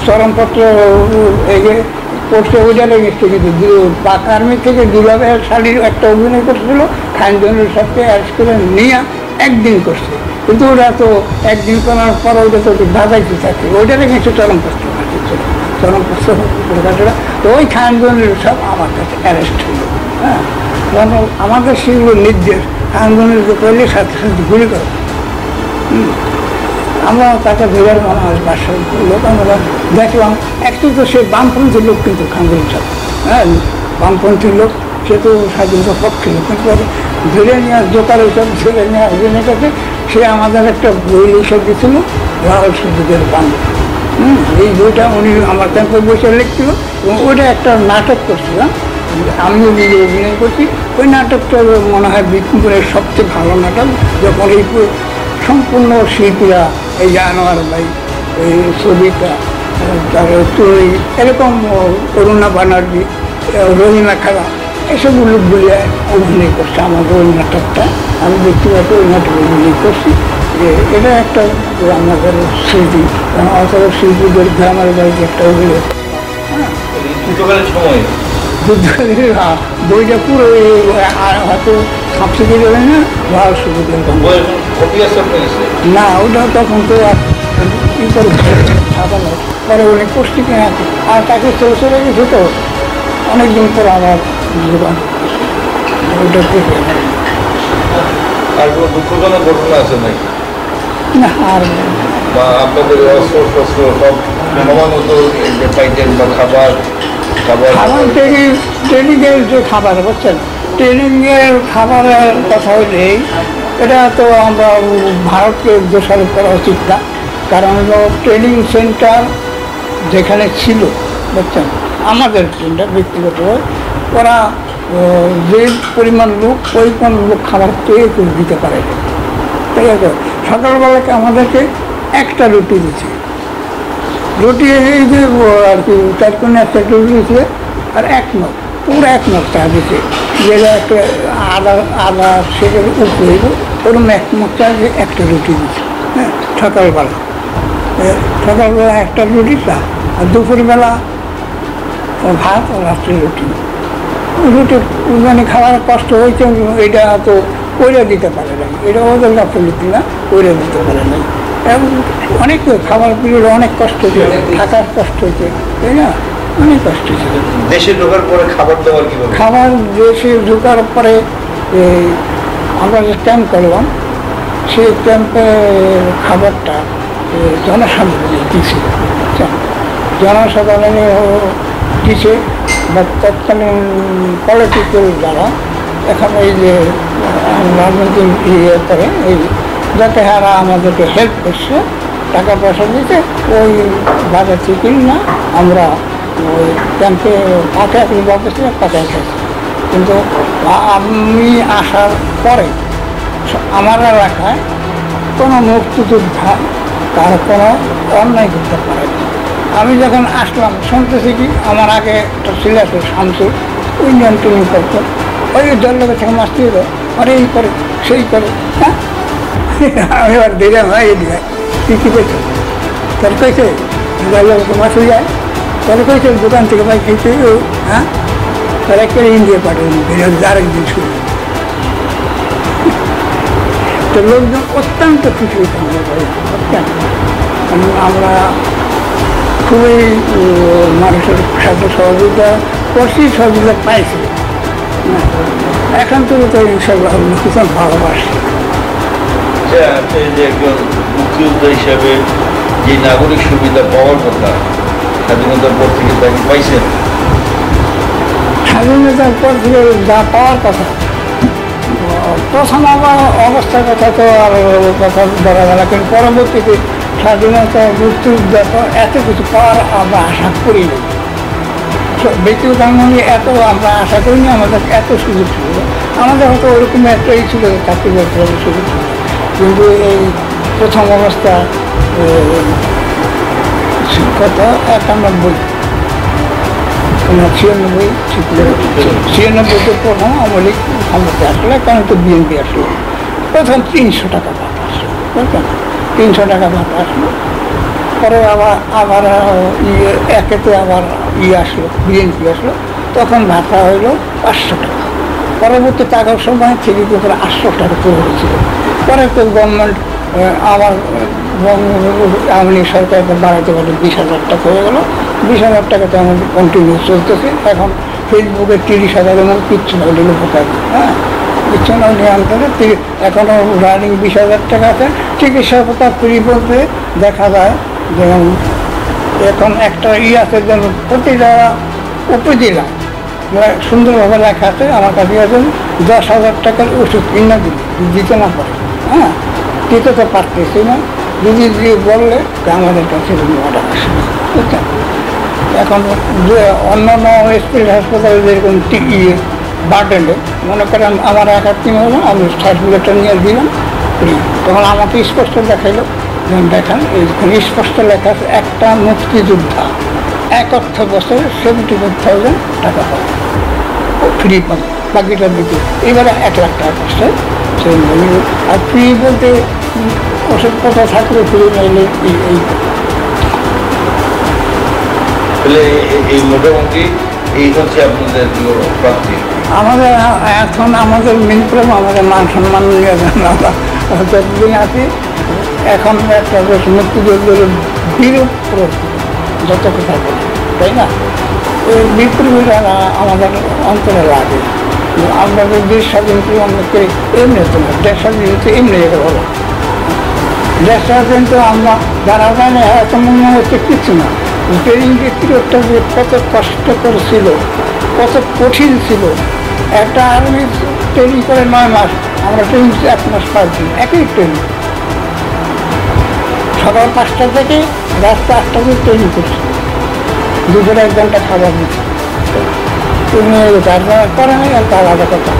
চরমপত্র এই যে করছে ওইটা লেগেছে, কিন্তু পাক আর্মি থেকে দুলাভাইয়ের শাড়ির একটা অভিনয় করছিল, খানজনের সাথে অ্যারেস্ট করে নিয়ে একদিন করছে, কিন্তু ওরা তো একদিন করার পর ওইটা তো দাদাইতে থাকে, ওইটা লেগেছে চরমপত্র চরমপত্র প্রকাশটা। তো ওই খানজনের সব আমার কাছে অ্যারেস্ট হলো। হ্যাঁ, কারণ আমাদের সেগুলো নির্দেশ, খানজনের যে করলে সাথে সাথে গুলি করে। আমরা তাকে ধরে মনে হয় বাসার লোক আমরা দেখলাম, একটু তো সে বামপন্থী লোক, কিন্তু খানজনের সাথে, হ্যাঁ বামপন্থী লোক, সে তো স্বাধীনতার পক্ষে লোক, কিন্তু ধরে নেওয়ার জোকার ওইসব ধরে নেওয়া অভিনয় করতে সে আমাদের একটা বই লিখে দিয়েছিল, রাহুল সুযোগের বাংলা। এই বইটা উনি আমার ক্যাম্পে বসে লিখছিল, এবং ওইটা একটা নাটক করছিলাম, আমিও নিজে অভিনয় করছি। ওই নাটকটা মনে হয় বিষ্ণুপুরের সবচেয়ে ভালো নাটক, যখন এই সম্পূর্ণ শিল্পীরা, এই জানোয়ার ভাই, এই সবিতা, তারপরে তুই, এরকম অরুণা ব্যানার্জি, রহিমা খালা, এসব লোকগুলি অভিনয় করছে আমাদের ওই নাটকটা। আমি ব্যক্তিগত ওই নাটক অভিনয় করছি। যে এটা একটা আমাদের স্মৃতি, কারণ অত শিল্পীদের গ্রামের বাড়িতে একটা অভিনয়। হ্যাঁ, বইটা পুরো হয়তো সাবসিডি দেবে না, ভালো সুবিধা না, ওটা তখন তো ই করে ছাপানো পরে অনেক কষ্টি কিনে আছে, আর তাকে চলে গেছে তো অনেকদিন পর আমার জীবন ওইটা থেকে। আর কোনো দুঃখজনক ঘটনা আছে নাকি? না, আর আপনাদের অস্ত্র শস্ত্র সব সময় মতো পাইতেন, বা খাবার খাবার ট্রেনিংয়ের যে খাবার, বুঝছেন, ট্রেনিংয়ের খাবারের কথা হলেই এটা তো আমরা ভারতকে দোষারোপ করা উচিত না, কারণ ট্রেনিং সেন্টার যেখানে ছিল, বুঝছেন, আমাদের ব্যক্তিগত ওরা যে পরিমাণ লোক, ওই লোক খাবার পেয়ে দিতে পারে, ঠিক আছে। সকালবেলাকে আমাদেরকে একটা রুটি দিচ্ছে, রুটি এই যে আর কি 4 কোণে একটা রুটি দিচ্ছে, আর 1 নখ, পুরো 1 নখ চা দিচ্ছে, যেটা একটা আদা সেটার উপরে ওরকম 1 নখ চা দিয়ে একটা রুটি দিচ্ছে। হ্যাঁ, সকালবেলা একটা রুটি চা, আর দুপুরবেলা ভাত, আর রাত্রে রুটি। মানে খাওয়ার কষ্ট হয়েছে, এটা তো কইরা দিতে পারে না, এটা ওদের গাফিলতি না, কইরা দিতে পারে না। অনেক খাবার পিরিয়ড অনেক কষ্ট হয়েছে, থাকার কষ্ট হয়েছে, তাই না, অনেক কষ্ট হয়েছে। দেশে ঢোকার পরে খাবার দেশে ঢোকার পরে আমরা যে ক্যাম্প করলাম, সেই ক্যাম্পের খাবারটা জনসাধারণে দিচ্ছে, জনসাধারণে দিচ্ছে, বা তৎকালীন পলিটিক্যাল যারা এখন এই যে রাজনৈতিক ইয়ে করে, এই যাতে হারা আমাদেরকে হেল্প করছে, টাকা পয়সা দিতে, ওই বাজার থেকে না আমরা ওই ক্যাম্পে পাঠায় খাইছি। কিন্তু আমি আসার পরে আমার এলাকায় কোনো মুক্তিযোদ্ধা তার কোনো অন্যায় করতে পারে না। আমি যখন আসলাম শুনতেছি কি, আমার আগে একটা ছেলে আছে শামসুর, ইন্ডিয়ান ট্রেনিং করতো, ওই দলের থেকে মাস্তি হলো, আরে এই করে সেই করে। হ্যাঁ, আমি এবার দিলাম, হয় দিয়ে তুই কী পেয়েছ, তার কইছে মাছ হয়ে যায়, তাহলে কইছে দোকান থেকে ভাই খেয়েছে। হ্যাঁ, তার একটা ইন্ডিয়া পাঠাবেন, আরেকদিন শুরু। তো লোকজন অত্যন্ত খুশি হইতাম, আমরা খুবই মানুষের সাথে সহযোগিতা করছি, সহযোগিতা পাইছি। এখন তো ইনশাল্লাহ কিছু ভালোবাসি। আপনি যে একজন মুক্তিযোদ্ধা হিসাবে যে নাগরিক সুবিধা পাওয়ার কথা, স্বাধীনতার পর থেকে তাকে পাইছেন? স্বাধীনতার পর থেকে যা পাওয়ার কথা, প্রথম আমার অবস্থার কথা তো আর কথা বলা গেল, কিন্তু পরবর্তীতে স্বাধীনতা মুক্তিযুদ্ধের পর এত কিছু পাওয়ার আমরা আশা করিনি। ব্যক্তিগত আমি এত আমরা আশা করিনি, আমাদের এত সুযোগ ছিল, আমাদের হয়তো ওরকম একটাই ছিল, চাকরি করতে হবে সুযোগ ছিল। কিন্তু এই প্রথম অবস্থা কত 91, 96 প্রথম আওয়ামী লীগ ক্ষমতা আসলে, কারণ তো বিএনপি আসলো, প্রথম 300 টাকা ভাত আসলো, বুঝলেন, 300 টাকা ভাত আসলো। পরে আবার আবার একেতে আবার আসলো, বিএনপি আসলো, তখন ভাতা হইল 500 টাকা। পরবর্তী টাকার সময় থেকে করে 800 টাকা করে হয়েছিল। পরে তো গভর্নমেন্ট আবার আওয়ামী লীগ সরকার বাড়াইতে পারে 20,000 টাকা হয়ে গেল। 20,000 টাকাতে আমাদের কন্টিনিউ চলতেছে। এখন ফেসবুকে 30,000 এমন কিচ্ছু না, ওগুলো ভোটার, হ্যাঁ কিচ্ছু না নিয়ন্ত্রণে এখনও রানিং 20,000 টাকা আছে। চিকিৎসা ভাতা ফ্রি বলতে দেখা যায় যেমন এখন একটা আছে যেন প্রতিটা উপজেলা সুন্দরভাবে লেখা আছে, আমার কাছে আছেন 10,000 টাকার ওষুধ কিনা দিতে না পারে, হ্যাঁ দিতে তো পারতেছি না। যদি বললে আমাদের কাছে অর্ডার আসে না, বুঝছেন। এখন যে অন্য অন্য স্কুল হাসপাতালে যেরকম বার্ডেনে মনে করেন আমার একার টিম হলো, আমি সার্টিফিকেটটা নিয়ে দিলাম ফ্রি, তখন আমাকে স্পষ্ট দেখাইলো, দেখান এইখানে স্পষ্ট লেখা আছে একটা মুক্তিযোদ্ধা 1 অর্থ বছরে 74,000 টাকা পাবে, ফ্রি পাবে, বাকিটার দিকে এবারে 1 লাখ টাকা পাচ্ছে। আর ফ্রি বলতে ওষুধপত্র থাকলে ফ্রি নাইলে এই মোটামুটি এই হচ্ছে আপনাদের প্রাপ্তি। আমাদের এখন আমাদের মেন প্রবলেম আমাদের মান সম্মান নিয়ে আমরা যতদিন আছি এখন একটা বেশ মুক্তিযুদ্ধের বিরূপ যত কথা বলি, তাই না? এই বিপ্লবীরা আমাদের অন্তরে লাগে। আমরা দেশ স্বাধীন করি অনেকে এমনি তো না, দেশ স্বাধীন এমনি হলো। দেশ স্বাধীন তো আমরা যারা জানে এত মনে হচ্ছে কিছু না। ট্রেনিং পিরিয়ডটা যে কত কষ্টকর ছিল, কত কঠিন ছিল। একটা আর্মি ট্রেনিং করে 9 মাস, আমরা ট্রেনিং 1 মাস 5 দিন, একই ট্রেনিং। সকাল 5টা থেকে রাস্তা 8টা দিয়ে ট্রেনিং করছি, দুপুরে 1 ঘন্টা খাবার দিচ্ছি। তার করে নাই, আর তার আলাদা কথা।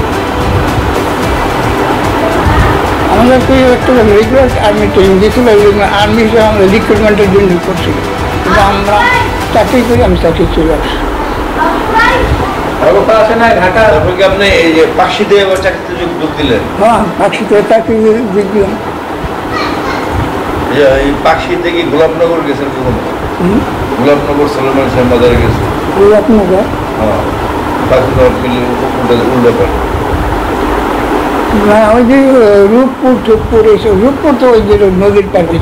আমাদের একটু রেগুলার আর্মি ট্রেনিং দিয়েছিল, আর্মি হিসেবে আমরা রিক্রুটমেন্টের জন্য করছিল, কিন্তু আমরা চাকরি করি, আমি চাকরি চলে আসি। আপনি এই যে পাকশিতে এবার চাকরিতে যোগ দিলেন? হ্যাঁ, পাকশিতে চাকরি যোগ দিলাম। এই পাকশি থেকে গোলাপনগর গেছেন কখনো? গোলাপনগর সলমান শাহ বাজারে গেছে? গোলাপনগর, হ্যাঁ, পাকিস্তান উল্লেখ না ওই যে রূপপুর ঠুকপুর এইসব। রূপপুর তো ওই যে নদীর পাড়ে,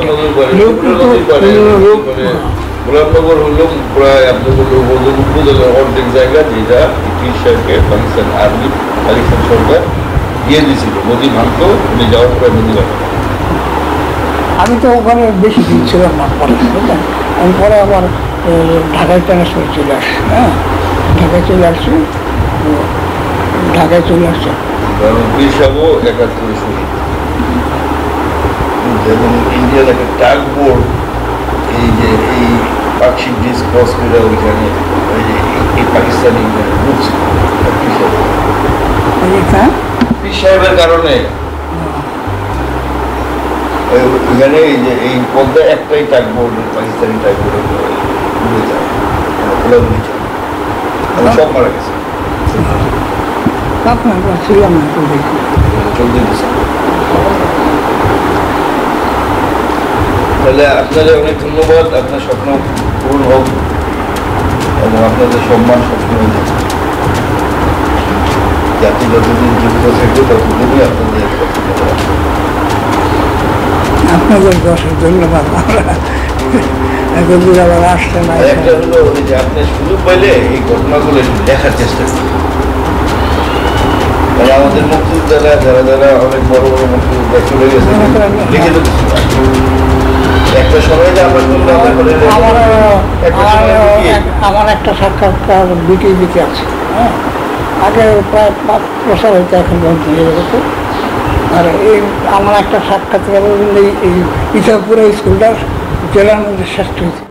গোলাপনগর হলো প্রায় আপনাদের উপজেলার অর্ধেক জায়গা, যেটা ব্রিটিশ সরকার পাকিস্তান আর্মি পাকিস্তান সরকার দিয়ে দিয়েছিল। নদী ভাঙতো, উনি যাওয়ার পরে নদী ভাঙত। আমি তো ওখানে বেশি দিন ছিলাম না, পরে বুঝলেন। আমি পরে আবার ঢাকায় ট্রান্সফার চলে আসি, হ্যাঁ ঢাকায় চলে আসছি, ঢাকায় চলে আসছে। বীর সাহেবও 71 শহীদ। এবং ইন্ডিয়ান একটা টাগ বোর্ড এই যে এই পাকশি ব্রিজ ক্রস করে ওইখানে এই পাকিস্তানি ঢুকছে পীর সাহেবের কারণে। ওইখানে এই যে এই পদ্মা একটাই টাগ বোর্ড, পাকিস্তানি টাগ বোর্ড উড়ে যায়, খোলাগুলি যায়, সব মারা গেছে। ছিলাম না, চলতে দিচ্ছে। তাহলে আপনাদের অনেক ধন্যবাদ। আপনার স্বপ্ন পূরণ হোক এবং আপনাদের সম্মান সবসময় থাকবে। জাতি যতদিন জীবিত থাকবে ততদিনই আপনাদের অশেষ ধন্যবাদ। এতদূর আবার আসতে না। একটা হলো যে আপনি সুযোগ পাইলে এই ঘটনাগুলো দেখার চেষ্টা করুন। আমাদের মুক্তিযোদ্ধারা যারা যারা অনেক বড় বড় মুক্তিযোদ্ধা চলে গেছে, লিখিত কিছু একটা সময় যে আমরা আমার একটা সাক্ষাৎকার বিটিভিতে আছে, হ্যাঁ আগে প্রায় 5 বছর হয়তো, এখন বন্ধ হয়ে গেছে। আর এই আমার একটা সাক্ষাৎকার এই ইসাপুরা স্কুলটা জেলার মধ্যে শ্রেষ্ঠ হয়েছে।